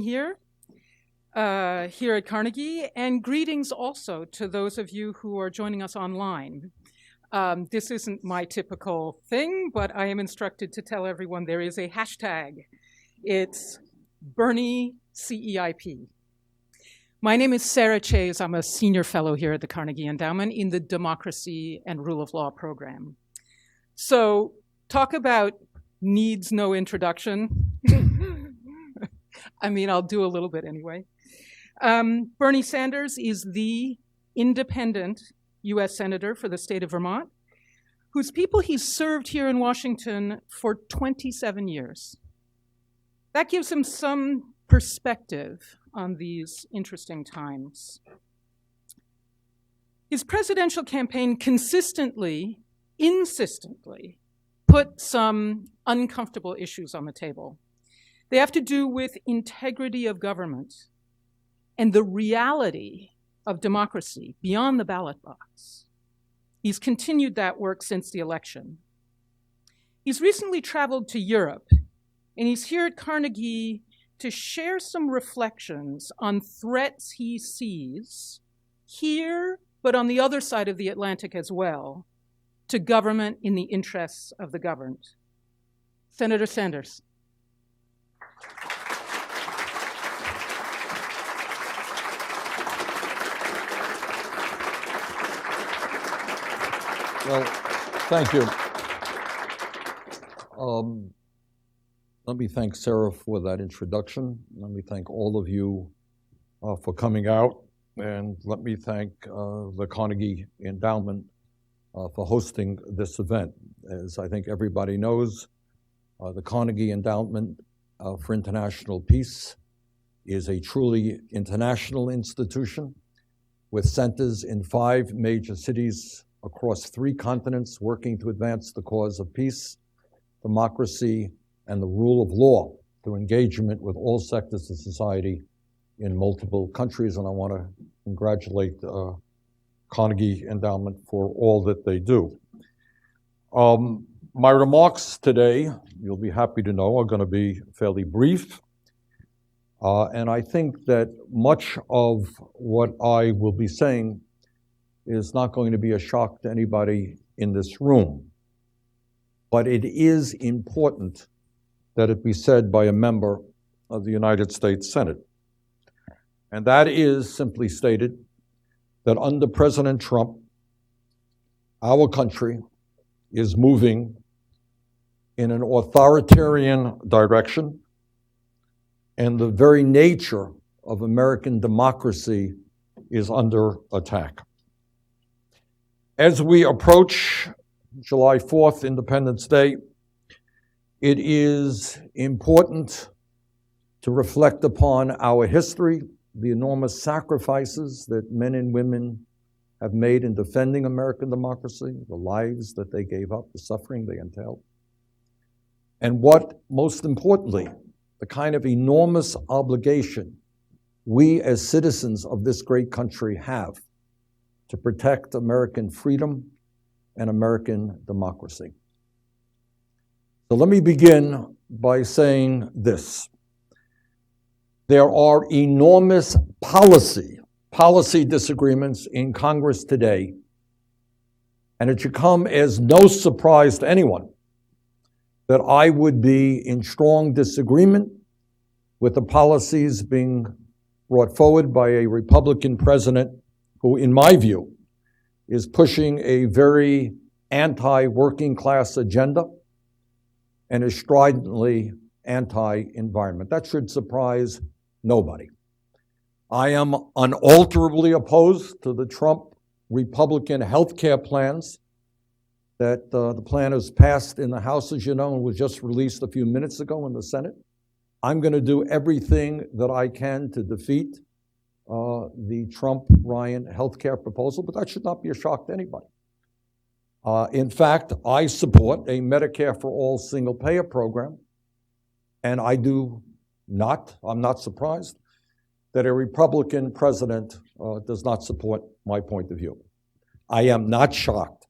here at Carnegie, and greetings also to those of you who are joining us online. This isn't my typical thing, but I am instructed to tell everyone there is a hashtag. It's Bernie CEIP. My name is Sarah Chayes. I'm a senior fellow here at the Carnegie Endowment in the Democracy and Rule of Law program. So talk about needs no introduction. I mean, I'll do a little bit anyway. Bernie Sanders is the independent US Senator for the state of Vermont, whose people he's served here in Washington for 27 years. That gives him some perspective on these interesting times. His presidential campaign consistently, insistently, put some uncomfortable issues on the table. They have to do with integrity of government and the reality of democracy beyond the ballot box. He's continued that work since the election. He's recently traveled to Europe, and he's here at Carnegie to share some reflections on threats he sees here, but on the other side of the Atlantic as well, to government in the interests of the governed. Senator Sanders. Well, thank you. Let me thank Sarah for that introduction. Let me thank all of you for coming out. And let me thank the Carnegie Endowment for hosting this event. As I think everybody knows, the Carnegie Endowment for International Peace is a truly international institution with centers in 5 major cities across 3 continents working to advance the cause of peace, democracy, and the rule of law through engagement with all sectors of society in multiple countries. And I want to congratulate Carnegie Endowment for all that they do. My remarks today, you'll be happy to know, are going to be fairly brief. And I think that much of what I will be saying is not going to be a shock to anybody in this room. But it is important that it be said by a member of the United States Senate. And that is, simply stated, that under President Trump, our country is moving in an authoritarian direction, and the very nature of American democracy is under attack. As we approach July 4th, Independence Day, it is important to reflect upon our history, the enormous sacrifices that men and women have made in defending American democracy, the lives that they gave up, the suffering they entailed, and what, most importantly, the kind of enormous obligation we as citizens of this great country have to protect American freedom and American democracy. So let me begin by saying this. There are enormous policy disagreements in Congress today, and it should come as no surprise to anyone that I would be in strong disagreement with the policies being brought forward by a Republican president who, in my view, is pushing a very anti-working class agenda and is stridently anti-environment. That should surprise nobody. I am unalterably opposed to the Trump Republican health care plans that the plan is passed in the House, as you know, and was just released a few minutes ago in the Senate. I'm going to do everything that I can to defeat the Trump-Ryan health care proposal, but that should not be a shock to anybody. In fact, I support a Medicare for All single-payer program, and I'm not surprised that a Republican president does not support my point of view. I am not shocked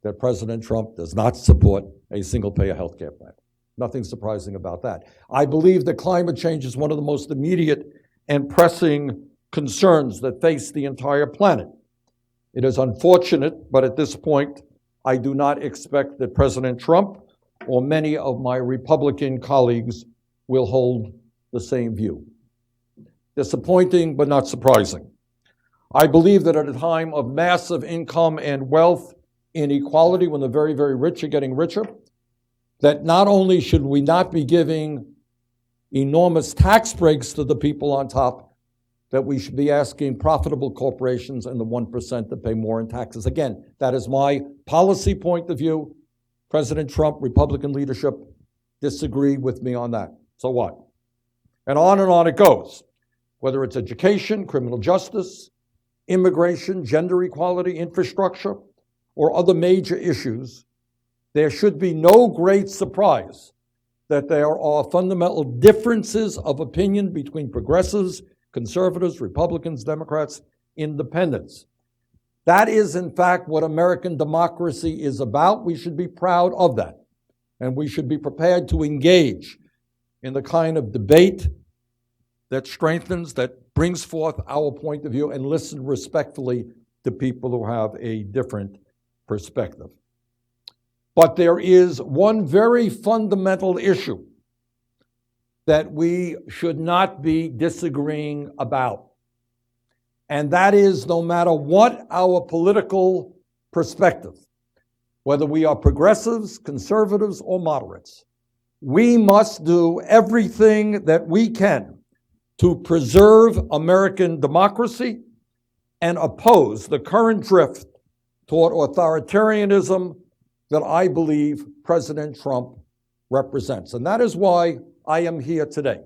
that President Trump does not support a single-payer health care plan. Nothing surprising about that. I believe that climate change is one of the most immediate and pressing concerns that face the entire planet. It is unfortunate, but at this point, I do not expect that President Trump or many of my Republican colleagues will hold the same view. Disappointing, but not surprising. I believe that at a time of massive income and wealth inequality, when the very, very rich are getting richer, that not only should we not be giving enormous tax breaks to the people on top, that we should be asking profitable corporations and the 1% to pay more in taxes. Again, that is my policy point of view. President Trump, Republican leadership, disagree with me on that. So what? And on it goes. Whether it's education, criminal justice, immigration, gender equality, infrastructure, or other major issues, there should be no great surprise that there are fundamental differences of opinion between progressives, conservatives, Republicans, Democrats, independents. That is, in fact, what American democracy is about. We should be proud of that. And we should be prepared to engage in the kind of debate that strengthens, that brings forth our point of view, and listen respectfully to people who have a different perspective. But there is one very fundamental issue that we should not be disagreeing about. And that is, no matter what our political perspective, whether we are progressives, conservatives, or moderates, we must do everything that we can to preserve American democracy and oppose the current drift toward authoritarianism that I believe President Trump represents. And that is why I am here today.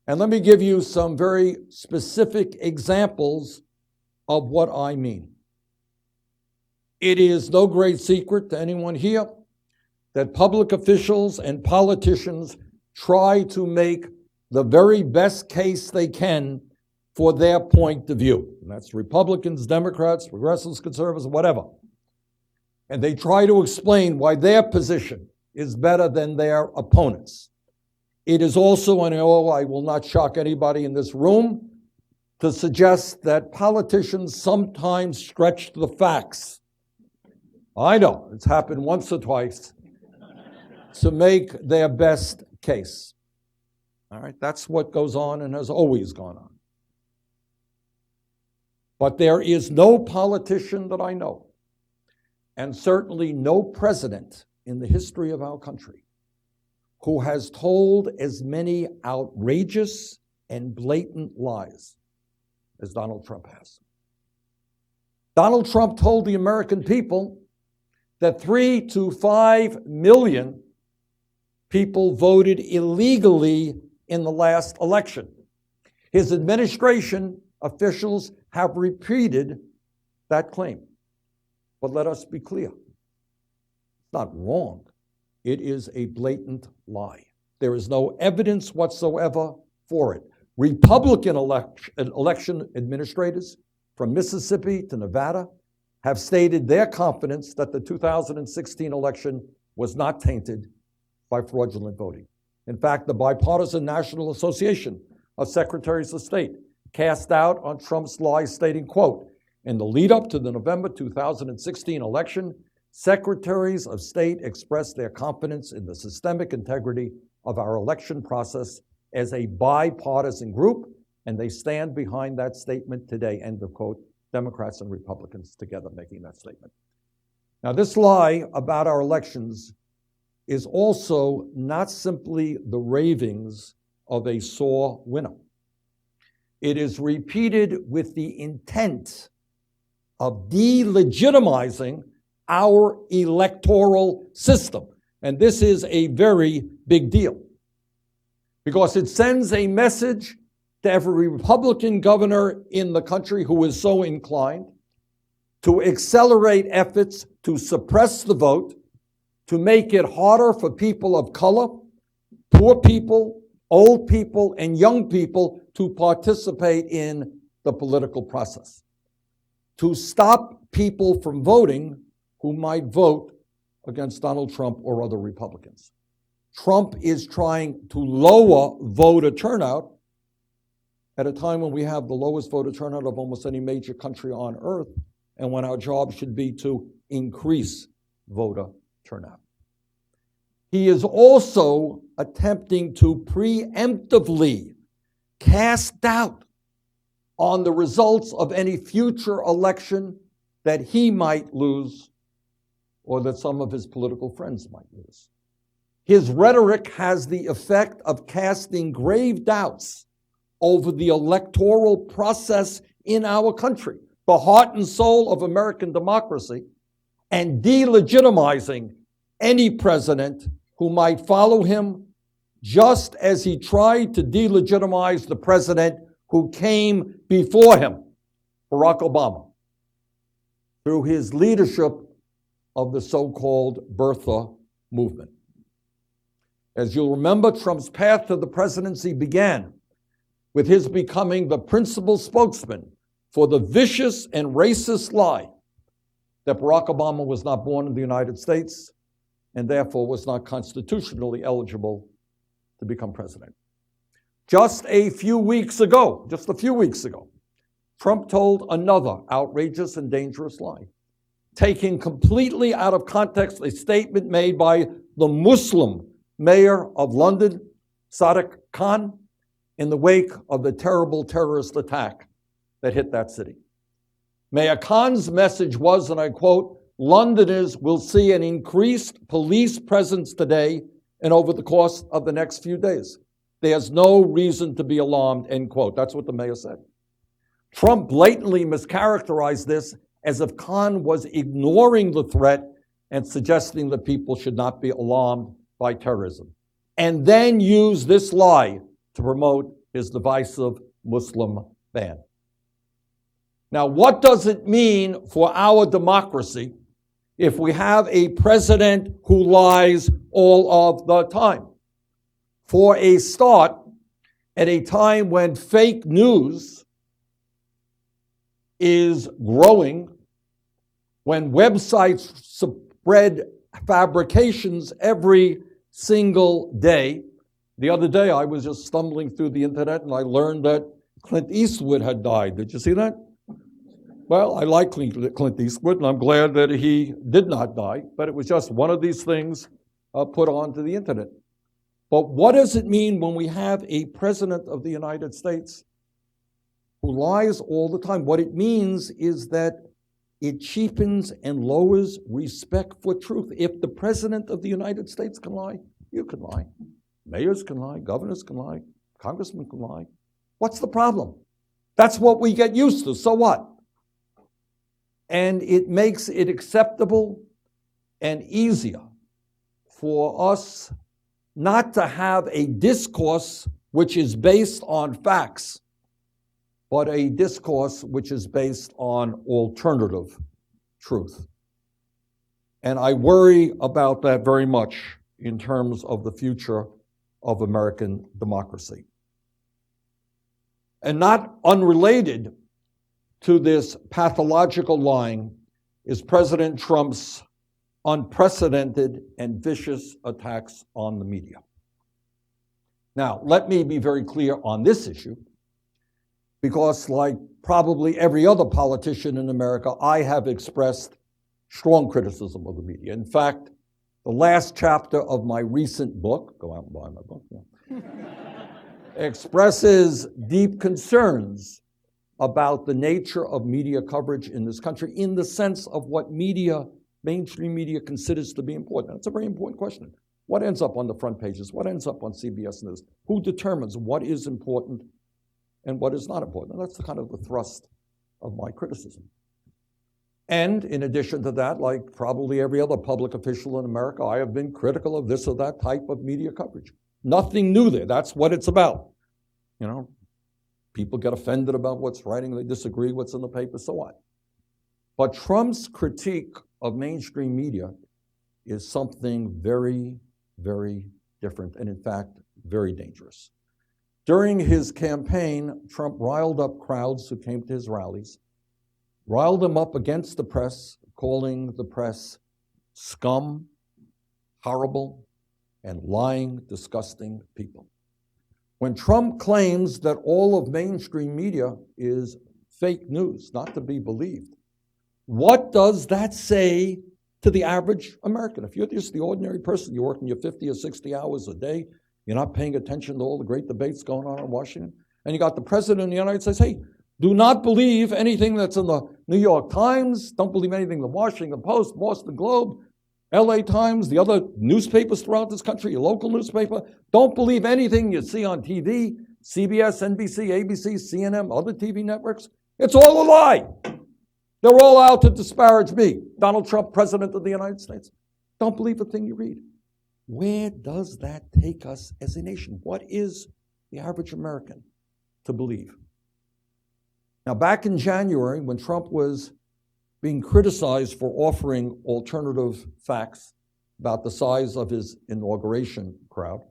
And let me give you some very specific examples of what I mean. It is no great secret to anyone here that public officials and politicians try to make the very best case they can for their point of view. And that's Republicans, Democrats, progressives, conservatives, whatever. And they try to explain why their position is better than their opponents. It is also, and I will not shock anybody in this room, to suggest that politicians sometimes stretch the facts. I know, it's happened once or twice, to make their best case. All right, that's what goes on and has always gone on. But there is no politician that I know, and certainly no president in the history of our country, who has told as many outrageous and blatant lies as Donald Trump has. Donald Trump told the American people that 3 to 5 million people voted illegally in the last election. His administration officials have repeated that claim. But let us be clear. It's not wrong. It is a blatant lie. There is no evidence whatsoever for it. Republican election administrators from Mississippi to Nevada have stated their confidence that the 2016 election was not tainted by fraudulent voting. In fact, the Bipartisan National Association of Secretaries of State cast doubt on Trump's lies, stating, quote, "In the lead up to the November 2016 election, Secretaries of State expressed their confidence in the systemic integrity of our election process as a bipartisan group, and they stand behind that statement today," end of quote. Democrats and Republicans together making that statement. Now, this lie about our elections is also not simply the ravings of a sore winner. It is repeated with the intent of delegitimizing our electoral system. And this is a very big deal, because it sends a message to every Republican governor in the country who is so inclined to accelerate efforts to suppress the vote, to make it harder for people of color, poor people, old people, and young people to participate in the political process, to stop people from voting who might vote against Donald Trump or other Republicans. Trump is trying to lower voter turnout at a time when we have the lowest voter turnout of almost any major country on earth, and when our job should be to increase voter turnout. He is also attempting to preemptively cast doubt on the results of any future election that he might lose or that some of his political friends might lose. His rhetoric has the effect of casting grave doubts over the electoral process in our country, the heart and soul of American democracy, and delegitimizing any president who might follow him, just as he tried to delegitimize the president who came before him, Barack Obama, through his leadership of the so-called birther movement. As you'll remember, Trump's path to the presidency began with his becoming the principal spokesman for the vicious and racist lie that Barack Obama was not born in the United States and therefore was not constitutionally eligible to become president. Just a few weeks ago, Trump told another outrageous and dangerous lie, taking completely out of context a statement made by the Muslim mayor of London, Sadiq Khan, in the wake of the terrible terrorist attack that hit that city. Mayor Khan's message was, and I quote, "Londoners will see an increased police presence today and over the course of the next few days. There's no reason to be alarmed," end quote. That's what the mayor said. Trump blatantly mischaracterized this as if Khan was ignoring the threat and suggesting that people should not be alarmed by terrorism, and then used this lie to promote his divisive Muslim ban. Now, what does it mean for our democracy if we have a president who lies all of the time? For a start, at a time when fake news is growing, when websites spread fabrications every single day. The other day, I was just stumbling through the internet and I learned that Clint Eastwood had died. Did you see that? Well, I like Clint Eastwood, and I'm glad that he did not die, but it was just one of these things put onto the internet. But what does it mean when we have a president of the United States who lies all the time? What it means is that it cheapens and lowers respect for truth. If the president of the United States can lie, you can lie. Mayors can lie, governors can lie, congressmen can lie. What's the problem? That's what we get used to, so what? And it makes it acceptable and easier for us not to have a discourse which is based on facts, but a discourse which is based on alternative truth. And I worry about that very much in terms of the future of American democracy. And not unrelated to this pathological lying is President Trump's unprecedented and vicious attacks on the media. Now, let me be very clear on this issue, because like probably every other politician in America, I have expressed strong criticism of the media. In fact, the last chapter of my recent book, go out and buy my book, expresses deep concerns about the nature of media coverage in this country in the sense of what media, mainstream media, considers to be important. That's a very important question. What ends up on the front pages? What ends up on CBS News? Who determines what is important and what is not important? And that's the kind of the thrust of my criticism. And in addition to that, like probably every other public official in America, I have been critical of this or that type of media coverage. Nothing new there. That's what it's about. You know, people get offended about what's writing, they disagree what's in the paper, so what? But Trump's critique of mainstream media is something very, very different, and in fact, very dangerous. During his campaign, Trump riled up crowds who came to his rallies, riled them up against the press, calling the press scum, horrible, and lying, disgusting people. When Trump claims that all of mainstream media is fake news, not to be believed, what does that say to the average American? If you're just the ordinary person, you're working your 50 or 60 hours a day, you're not paying attention to all the great debates going on in Washington, and you got the president of the United States, hey, do not believe anything that's in the New York Times, don't believe anything in the Washington Post, Boston Globe, LA Times, the other newspapers throughout this country, your local newspaper. Don't believe anything you see on TV, CBS, NBC, ABC, CNN, other TV networks. It's all a lie. They're all out to disparage me, Donald Trump, President of the United States. Don't believe a thing you read. Where does that take us as a nation? What is the average American to believe? Now, back in January, when Trump was being criticized for offering alternative facts about the size of his inauguration crowd,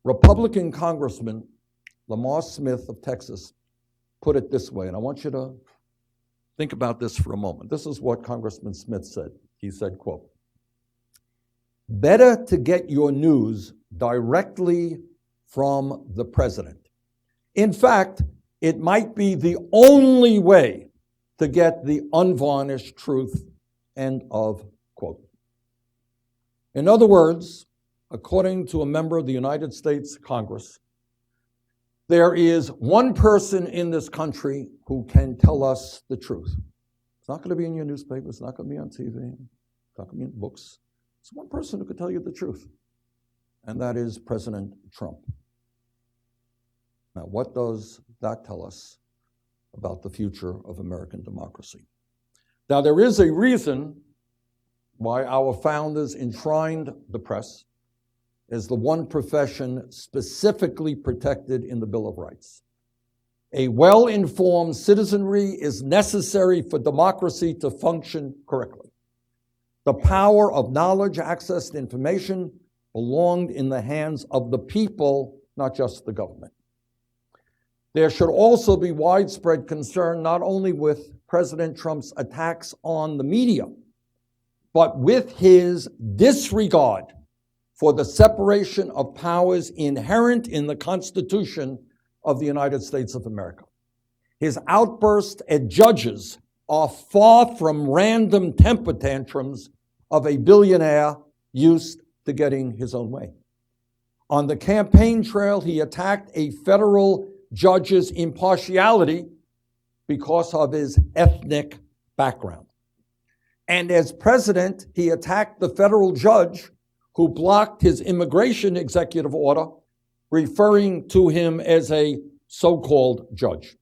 Republican Congressman Lamar Smith of Texas put it this way, and I want you to think about this for a moment. This is what Congressman Smith said. He said, quote, "Better to get your news directly from the president. In fact, it might be the only way to get the unvarnished truth," end of quote. In other words, according to a member of the United States Congress, there is one person in this country who can tell us the truth. It's not going to be in your newspaper, it's not going to be on TV, it's not going to be in books. It's one person who can tell you the truth, and that is President Trump. Now, what does that tell us about the future of American democracy? Now, there is a reason why our founders enshrined the press as the one profession specifically protected in the Bill of Rights. A well-informed citizenry is necessary for democracy to function correctly. The power of knowledge, access to information belonged in the hands of the people, not just the government. There should also be widespread concern not only with President Trump's attacks on the media, but with his disregard for the separation of powers inherent in the Constitution of the United States of America. His outbursts at judges are far from random temper tantrums of a billionaire used to getting his own way. On the campaign trail, he attacked a federal judge's impartiality because of his ethnic background. And as president, he attacked the federal judge who blocked his immigration executive order, referring to him as a so-called judge.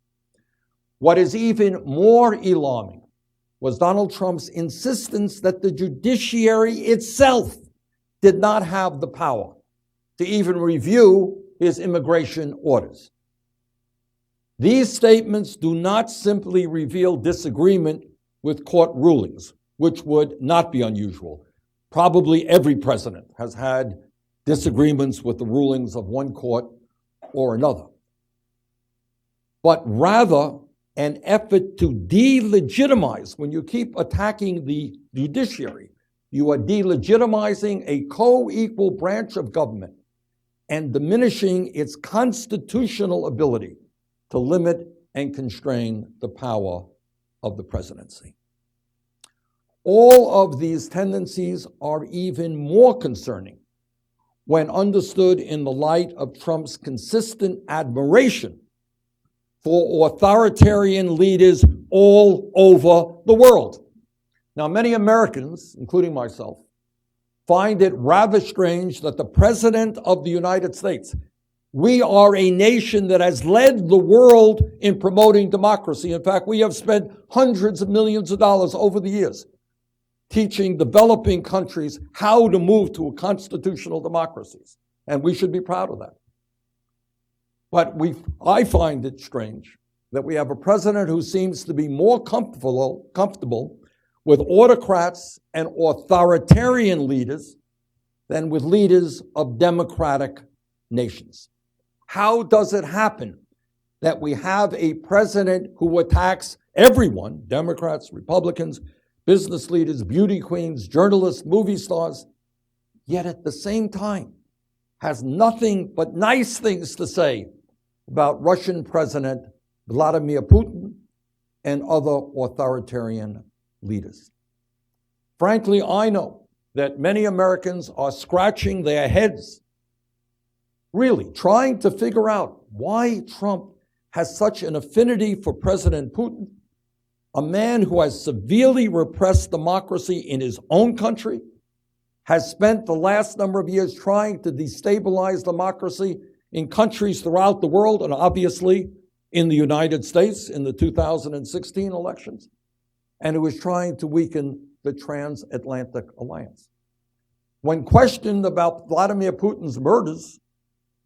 What is even more alarming was Donald Trump's insistence that the judiciary itself did not have the power to even review his immigration orders. These statements do not simply reveal disagreement with court rulings, which would not be unusual. Probably every president has had disagreements with the rulings of one court or another. But rather, an effort to delegitimize. When you keep attacking the judiciary, you are delegitimizing a co-equal branch of government and diminishing its constitutional ability to limit and constrain the power of the presidency. All of these tendencies are even more concerning when understood in the light of Trump's consistent admiration for authoritarian leaders all over the world. Now, many Americans, including myself, find it rather strange that the President of the United States, we are a nation that has led the world in promoting democracy. In fact, we have spent hundreds of millions of dollars over the years teaching developing countries how to move to a constitutional democracies. And we should be proud of that. But I find it strange that we have a president who seems to be more comfortable with autocrats and authoritarian leaders than with leaders of democratic nations. How does it happen that we have a president who attacks everyone, Democrats, Republicans, business leaders, beauty queens, journalists, movie stars, yet at the same time has nothing but nice things to say about Russian President Vladimir Putin and other authoritarian leaders. Frankly, I know that many Americans are scratching their heads, really trying to figure out why Trump has such an affinity for President Putin, a man who has severely repressed democracy in his own country, has spent the last number of years trying to destabilize democracy in countries throughout the world, and obviously in the United States in the 2016 elections, and who is trying to weaken the transatlantic alliance. When questioned about Vladimir Putin's murders,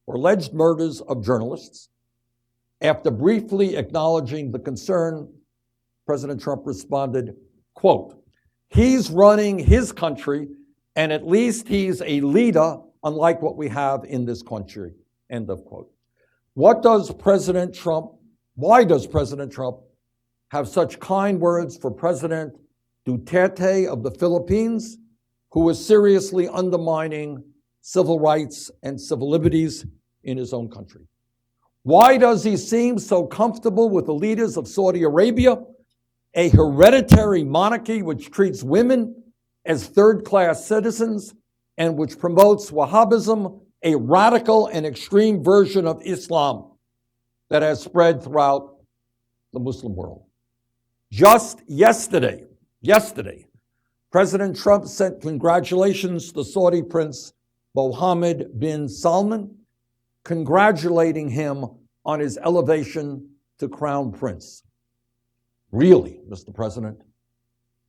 or alleged murders of journalists, after briefly acknowledging the concern, President Trump responded, quote, "He's running his country, and at least he's a leader, unlike what we have in this country," end of quote. Why does President Trump have such kind words for President Duterte of the Philippines, who is seriously undermining civil rights and civil liberties in his own country? Why does he seem so comfortable with the leaders of Saudi Arabia, a hereditary monarchy which treats women as third-class citizens and which promotes Wahhabism, a radical and extreme version of Islam that has spread throughout the Muslim world? Just yesterday, President Trump sent congratulations to Saudi Prince Mohammed bin Salman, congratulating him on his elevation to crown prince. Really, Mr. President,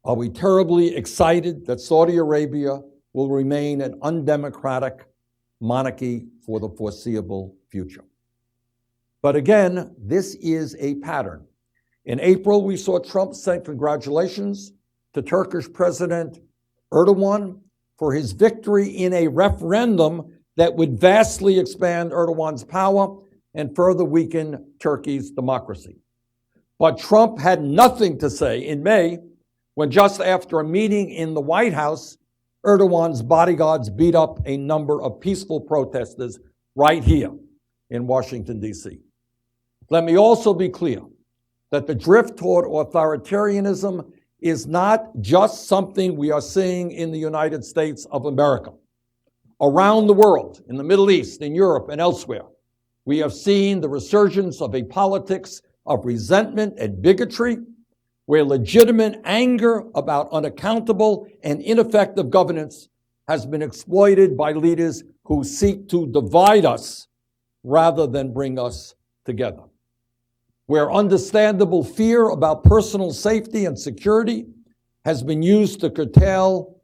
are we terribly excited that Saudi Arabia will remain an undemocratic monarchy for the foreseeable future? But again, this is a pattern. In April, we saw Trump send congratulations to Turkish President Erdogan for his victory in a referendum that would vastly expand Erdogan's power and further weaken Turkey's democracy. But Trump had nothing to say in May when, just after a meeting in the White House, Erdogan's bodyguards beat up a number of peaceful protesters right here in Washington, D.C. Let me also be clear that the drift toward authoritarianism is not just something we are seeing in the United States of America. Around the world, in the Middle East, in Europe, and elsewhere, we have seen the resurgence of a politics of resentment and bigotry, where legitimate anger about unaccountable and ineffective governance has been exploited by leaders who seek to divide us rather than bring us together. Where understandable fear about personal safety and security has been used to curtail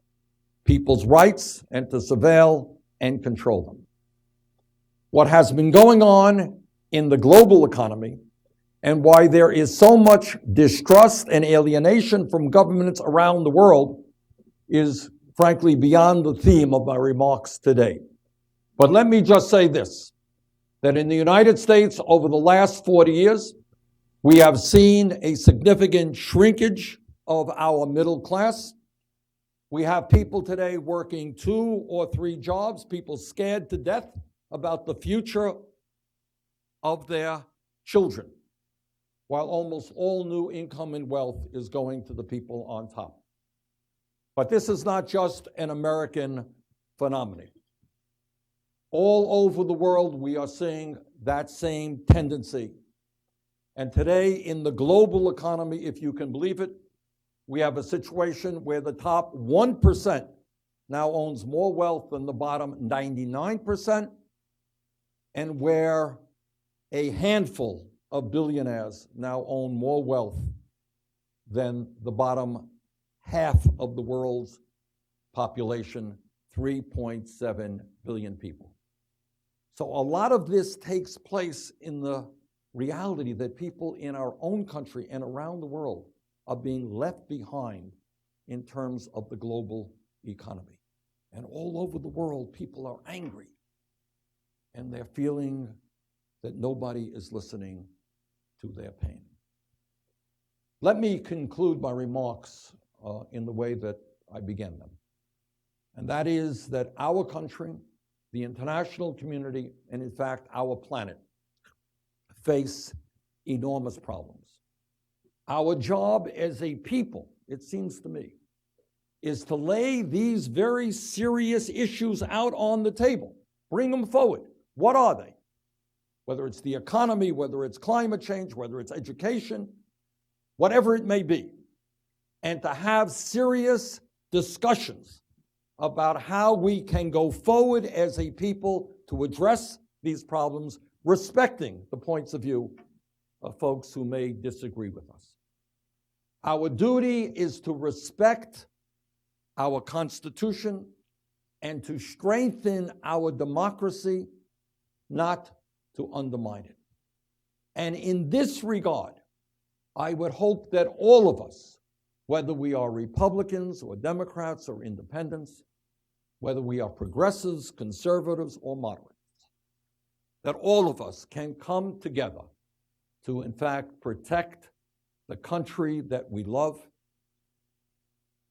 people's rights and to surveil and control them. What has been going on in the global economy and why there is so much distrust and alienation from governments around the world is frankly beyond the theme of my remarks today. But let me just say this, that in the United States over the last 40 years, we have seen a significant shrinkage of our middle class. We have people today working 2 or 3 jobs, people scared to death about the future of their children, while almost all new income and wealth is going to the people on top. But this is not just an American phenomenon. All over the world, we are seeing that same tendency. And today, in the global economy, if you can believe it, we have a situation where the top 1% now owns more wealth than the bottom 99%, and where a handful of billionaires now own more wealth than the bottom half of the world's population, 3.7 billion people. So a lot of this takes place in the reality that people in our own country and around the world are being left behind in terms of the global economy. And all over the world, people are angry, and they're feeling that nobody is listening to their pain. Let me conclude my remarks in the way that I began them. And that is that our country, the international community, and in fact, our planet, face enormous problems. Our job as a people, it seems to me, is to lay these very serious issues out on the table, bring them forward. What are they? Whether it's the economy, whether it's climate change, whether it's education, whatever it may be, and to have serious discussions about how we can go forward as a people to address these problems, respecting the points of view of folks who may disagree with us. Our duty is to respect our Constitution and to strengthen our democracy, not to undermine it. And in this regard, I would hope that all of us, whether we are Republicans or Democrats or independents, whether we are progressives, conservatives, or moderates, that all of us can come together to, in fact, protect the country that we love,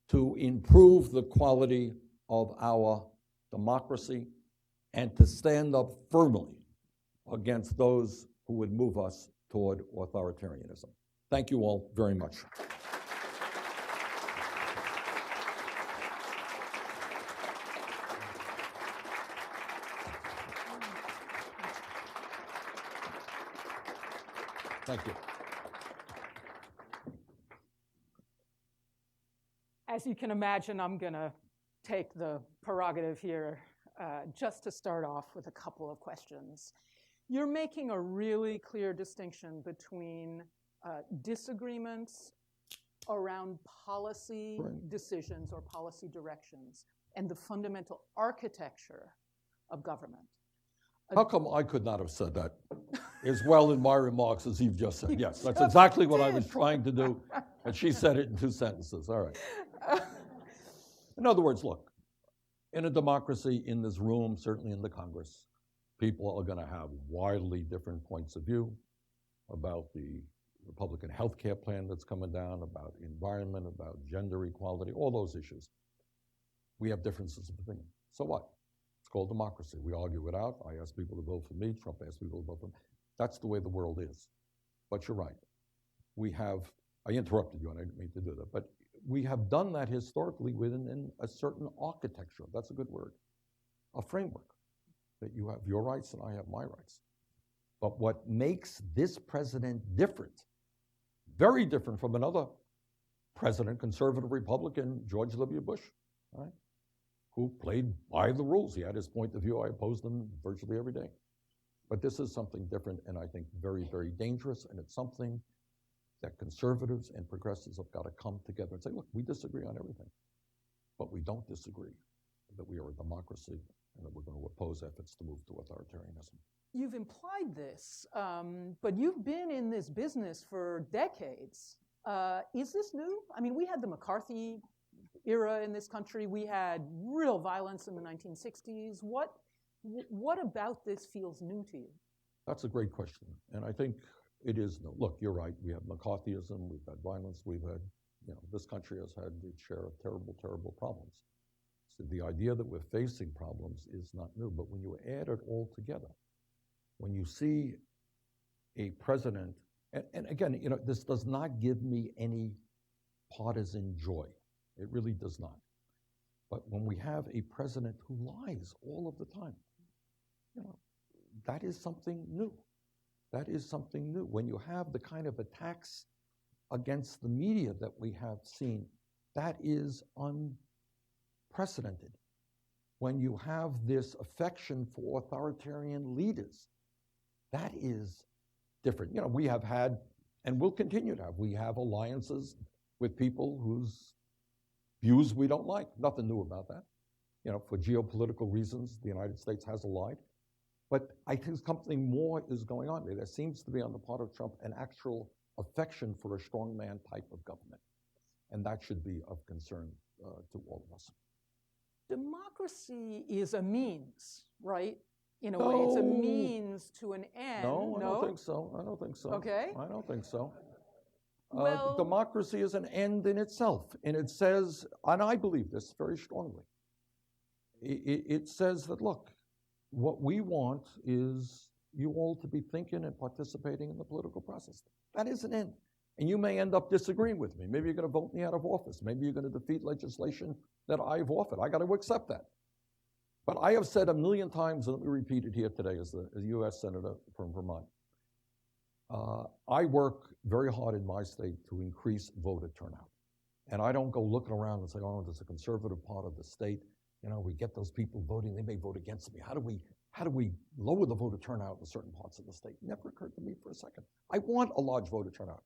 to improve the quality of our democracy, and to stand up firmly against those who would move us toward authoritarianism. Thank you all very much. Thank you. As you can imagine, I'm going to take the prerogative here just to start off with a couple of questions. You're making a really clear distinction between disagreements around policy decisions or policy directions and the fundamental architecture of government. How come I could not have said that as well in my remarks as you've just said? Yes, that's exactly what I was trying to do, and she said it in 2 sentences. All right. In other words, look, in a democracy, in this room, certainly in the Congress, people are going to have wildly different points of view about the Republican health care plan that's coming down, about environment, about gender equality, all those issues. We have differences of opinion. So what? It's called democracy. We argue it out. I ask people to vote for me. Trump asks people to vote for me. That's the way the world is. But you're right. I interrupted you, and I didn't mean to do that, but we have done that historically within a certain architecture. That's a good word. A framework that you have your rights and I have my rights. But what makes this president different, very different from another president, conservative Republican, George W. Bush, right, who played by the rules. He had his point of view. I opposed them virtually every day. But this is something different and I think very, very dangerous, and it's something that conservatives and progressives have got to come together and say, look, we disagree on everything, but we don't disagree that we are a democracy and that we're going to oppose efforts to move to authoritarianism. You've implied this, but you've been in this business for decades. Is this new? I mean, we had the McCarthy era in this country. We had real violence in the 1960s. What about this feels new to you? That's a great question, and I think it is new. Look, you're right. We have McCarthyism. We've had violence. We've had, this country has had its share of terrible, terrible problems. So the idea that we're facing problems is not new, but when you add it all together, when you see a president, and again, this does not give me any partisan joy. It really does not. But when we have a president who lies all of the time, that is something new. That is something new. When you have the kind of attacks against the media that we have seen, that is unprecedented. When you have this affection for authoritarian leaders, that is different. We have had, and will continue to have, we have alliances with people whose views we don't like. Nothing new about that. For geopolitical reasons, the United States has allied. But I think something more is going on there. There seems to be on the part of Trump an actual affection for a strongman type of government. And that should be of concern to all of us. Democracy is a means, right? In a way, it's a means to an end. No, I don't think so. I don't think so. Okay. I don't think so. Well, democracy is an end in itself. And it says, and I believe this very strongly, it says that, look, what we want is you all to be thinking and participating in the political process. That is an end. And you may end up disagreeing with me. Maybe you're going to vote me out of office. Maybe you're going to defeat legislation that I've offered. I got to accept that. But I have said a million times, and let me repeat it here today as a U.S. Senator from Vermont, I work very hard in my state to increase voter turnout. And I don't go looking around and say, oh, there's a conservative part of the state. You know, we get those people voting, they may vote against me. How do we lower the voter turnout in certain parts of the state? Never occurred to me for a second. I want a large voter turnout.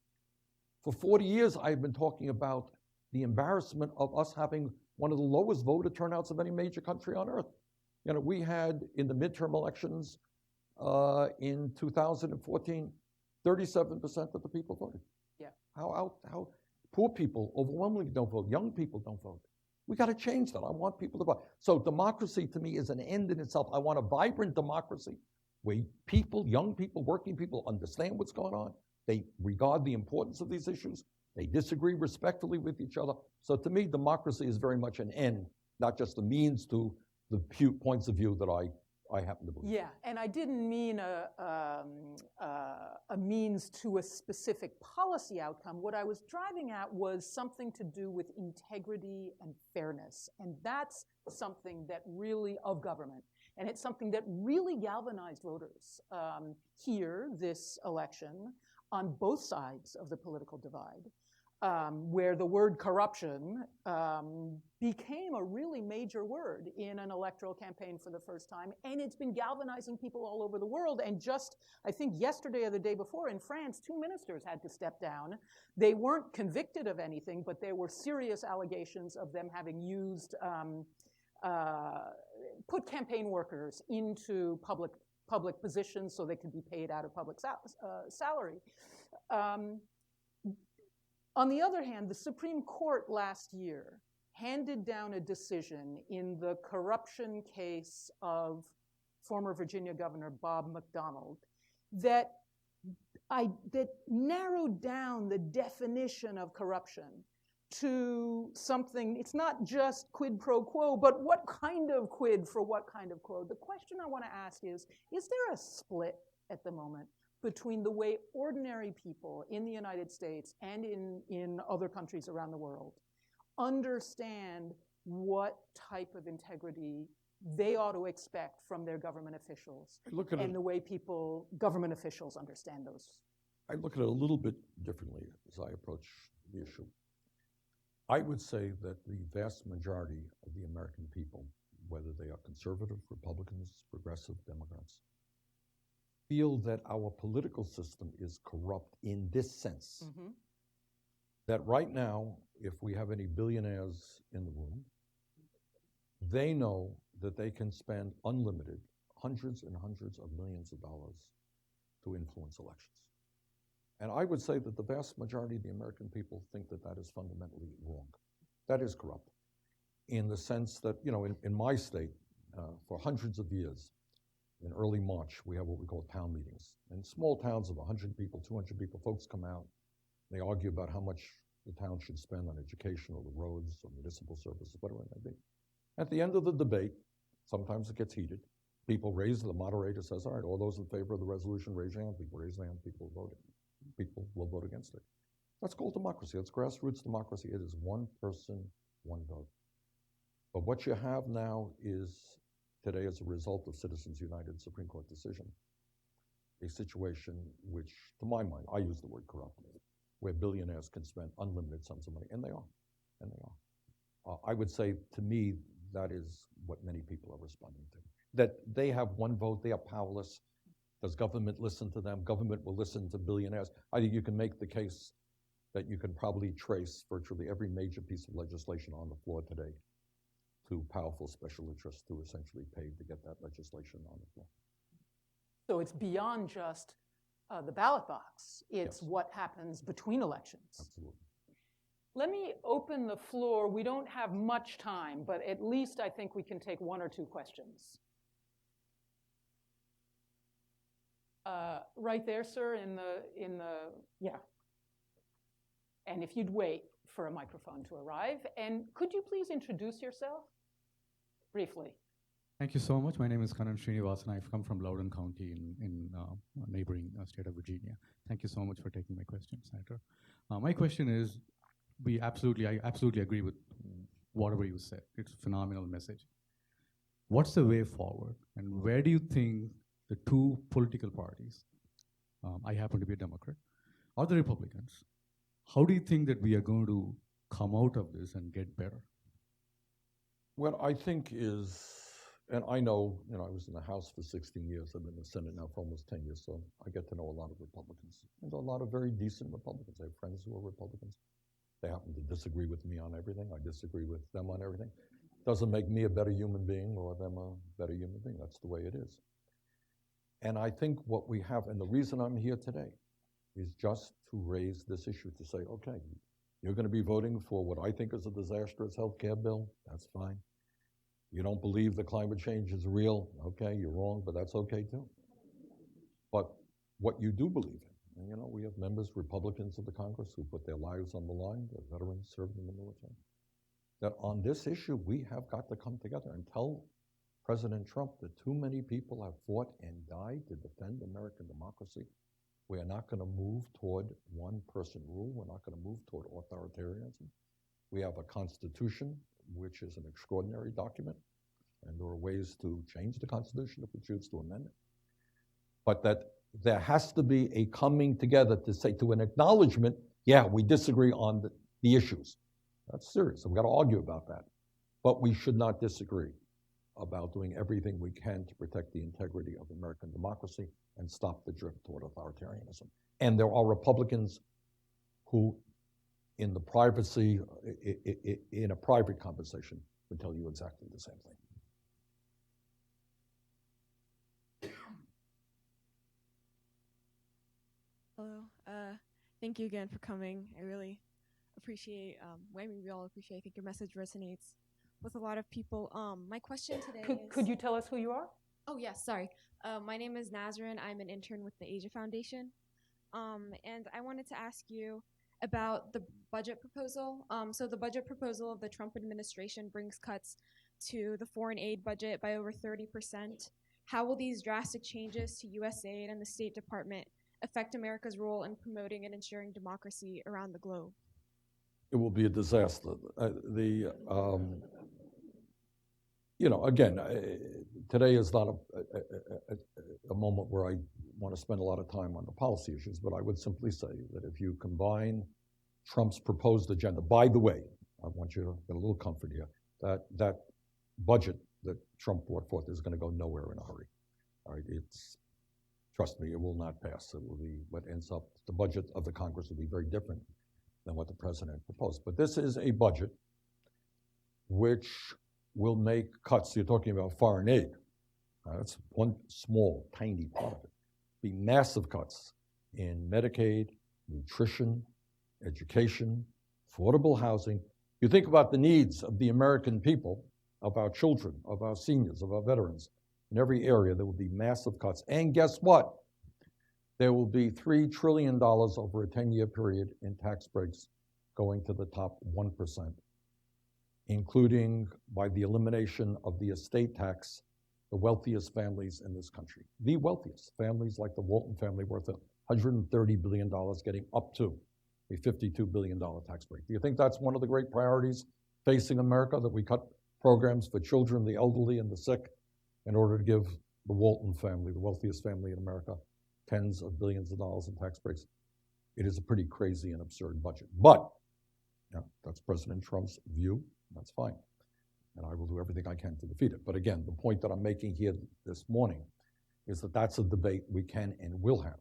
For 40 years, I've been talking about the embarrassment of us having one of the lowest voter turnouts of any major country on earth. You know, we had in the midterm elections in 2014, 37% of the people voted. Yeah. How poor people overwhelmingly don't vote. Young people don't vote. We got to change that. I want people to vote. So democracy to me is an end in itself. I want a vibrant democracy where people, young people, working people understand what's going on. They regard the importance of these issues. They disagree respectfully with each other. So to me, democracy is very much an end, not just a means to the points of view that I happen to believe. Yeah, and I didn't mean a means to a specific policy outcome. What I was driving at was something to do with integrity and fairness. And that's something that really, of government, and it's something that really galvanized voters here this election on both sides of the political divide. Where the word corruption became a really major word in an electoral campaign for the first time, and it's been galvanizing people all over the world. And just, I think yesterday or the day before in France, 2 ministers had to step down. They weren't convicted of anything, but there were serious allegations of them having used, put campaign workers into public positions so they could be paid out of public salary. On the other hand, the Supreme Court last year handed down a decision in the corruption case of former Virginia Governor Bob McDonnell that narrowed down the definition of corruption to something. It's not just quid pro quo, but what kind of quid for what kind of quo? The question I want to ask is there a split at the moment between the way ordinary people in the United States and in other countries around the world understand what type of integrity they ought to expect from their government officials, and the way government officials understand those? I look at it a little bit differently as I approach the issue. I would say that the vast majority of the American people, whether they are conservative, Republicans, progressive, Democrats, feel that our political system is corrupt in this sense. Mm-hmm. That right now, if we have any billionaires in the room, they know that they can spend unlimited, hundreds and hundreds of millions of dollars to influence elections. And I would say that the vast majority of the American people think that that is fundamentally wrong. That is corrupt in the sense that, you know, in my state, for hundreds of years, in early March, we have what we call town meetings. In small towns of 100 people, 200 people, folks come out, they argue about how much the town should spend on education or the roads or municipal services, whatever it may be. At the end of the debate, sometimes it gets heated, people raise, the moderator says, all right, all those in favor of the resolution, raise your hand. People raise their hand, people vote it. People will vote against it. That's called democracy. That's grassroots democracy. It is one person, one vote. But what you have now is, today, as a result of Citizens United Supreme Court decision, a situation which, to my mind, I use the word corrupt, where billionaires can spend unlimited sums of money, and they are, I would say, to me, that is what many people are responding to. That they have one vote, they are powerless. Does government listen to them? Government will listen to billionaires. I think you can make the case that you can probably trace virtually every major piece of legislation on the floor today to powerful special interests who essentially paid to get that legislation on the floor. So it's beyond just the ballot box. It's what happens between elections. Absolutely. Let me open the floor. We don't have much time, but at least I think we can take one or two questions. Right there, sir, in the yeah. And if you'd wait for a microphone to arrive. And could you please introduce yourself? briefly. Thank you so much. My name is Kanan Srinivasan. I've come from Loudoun County in neighboring state of Virginia. Thank you so much for taking my question, Senator. My question is, I absolutely agree with whatever you said. It's a phenomenal message. What's the way forward? And where do you think the two political parties, I happen to be a Democrat, or the Republicans, how do you think that we are going to come out of this and get better? What I think is, and I know, I was in the House for 16 years. I've been in the Senate now for almost 10 years, so I get to know a lot of Republicans. And a lot of very decent Republicans. I have friends who are Republicans. They happen to disagree with me on everything. I disagree with them on everything. Doesn't make me a better human being or them a better human being. That's the way it is. And I think what we have, and the reason I'm here today, is just to raise this issue, to say, okay, you're going to be voting for what I think is a disastrous health care bill. That's fine. You don't believe that climate change is real. Okay, you're wrong, but that's okay too. But what you do believe in, and we have members, Republicans of the Congress, who put their lives on the line, the veterans served in the military, that on this issue, we have got to come together and tell President Trump that too many people have fought and died to defend American democracy. We are not going to move toward one-person rule. We're not going to move toward authoritarianism. We have a Constitution, which is an extraordinary document, and there are ways to change the Constitution if we choose to amend it. But that there has to be a coming together to say, to an acknowledgement, yeah, we disagree on the issues. That's serious. We've got to argue about that. But we should not disagree about doing everything we can to protect the integrity of American democracy and stop the drift toward authoritarianism. And there are Republicans who, in the privacy, in a private conversation, would tell you exactly the same thing. Hello. Thank you again for coming. I really appreciate, we all appreciate, I think your message resonates with a lot of people. My question today is... Could you tell us who you are? Oh, yes, sorry. My name is Nazrin. I'm an intern with the Asia Foundation. And I wanted to ask you about the budget proposal. So the budget proposal of the Trump administration brings cuts to the foreign aid budget by over 30%. How will these drastic changes to U.S. aid and the State Department affect America's role in promoting and ensuring democracy around the globe? It will be a disaster. Again, today is not a moment where I want to spend a lot of time on the policy issues, but I would simply say that if you combine Trump's proposed agenda, by the way, I want you to get a little comfort here, that budget that Trump brought forth is going to go nowhere in a hurry. All right, trust me, it will not pass. It will be what ends up, the budget of the Congress will be very different than what the president proposed. But this is a budget which will make cuts. You're talking about foreign aid. That's one small, tiny part of it. Be massive cuts in Medicaid, nutrition, education, affordable housing. You think about the needs of the American people, of our children, of our seniors, of our veterans. In every area, there will be massive cuts. And guess what? There will be $3 trillion over a 10-year period in tax breaks going to the top 1%, including by the elimination of the estate tax, the wealthiest families in this country. The wealthiest families like the Walton family worth $130 billion getting up to a $52 billion tax break. Do you think that's one of the great priorities facing America, that we cut programs for children, the elderly, and the sick in order to give the Walton family, the wealthiest family in America, tens of billions of dollars in tax breaks? It is a pretty crazy and absurd budget. But that's President Trump's view. That's fine. And I will do everything I can to defeat it. But again, the point that I'm making here this morning is that that's a debate we can and will have.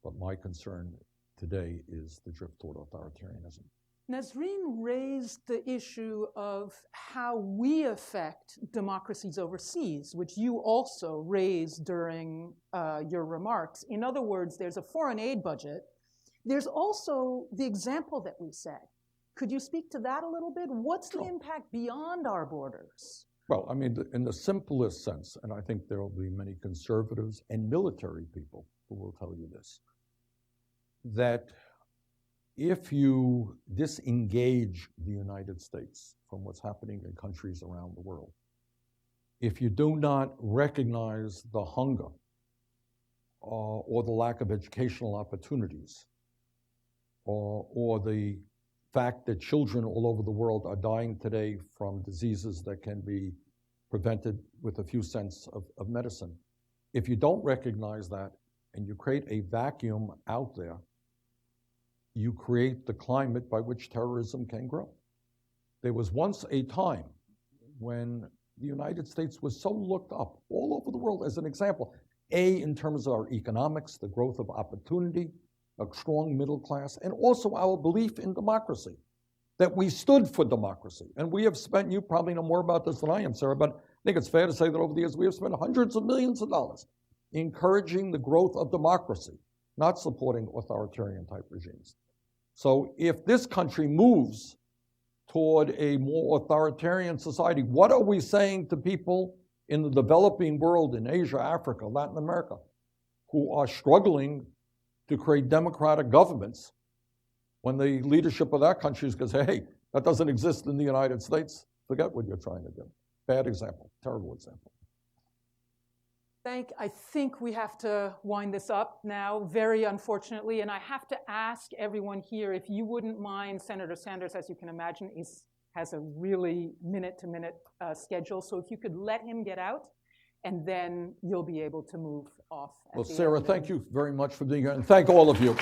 But my concern today is the drift toward authoritarianism. Nazrin raised the issue of how we affect democracies overseas, which you also raised during your remarks. In other words, there's a foreign aid budget. There's also the example that we set. Could you speak to that a little bit? What's the impact beyond our borders? Well, I mean, in the simplest sense, and I think there will be many conservatives and military people who will tell you this, that if you disengage the United States from what's happening in countries around the world, if you do not recognize the hunger or the lack of educational opportunities, or the fact that children all over the world are dying today from diseases that can be prevented with a few cents of medicine. If you don't recognize that and you create a vacuum out there, you create the climate by which terrorism can grow. There was once a time when the United States was so looked up all over the world as an example, in terms of our economics, the growth of opportunity, a strong middle class, and also our belief in democracy, that we stood for democracy. And we have spent, you probably know more about this than I am, Sarah, but I think it's fair to say that over the years we have spent hundreds of millions of dollars encouraging the growth of democracy, not supporting authoritarian type regimes. So if this country moves toward a more authoritarian society, what are we saying to people in the developing world, in Asia, Africa, Latin America, who are struggling to create democratic governments, when the leadership of that country is going to say, hey, that doesn't exist in the United States, forget what you're trying to do. Bad example, terrible example. I think we have to wind this up now, very unfortunately, and I have to ask everyone here if you wouldn't mind. Senator Sanders, as you can imagine, has a really minute-to-minute schedule, so if you could let him get out, and then you'll be able to move off. Well, Sarah, thank you very much for being here, and thank all of you.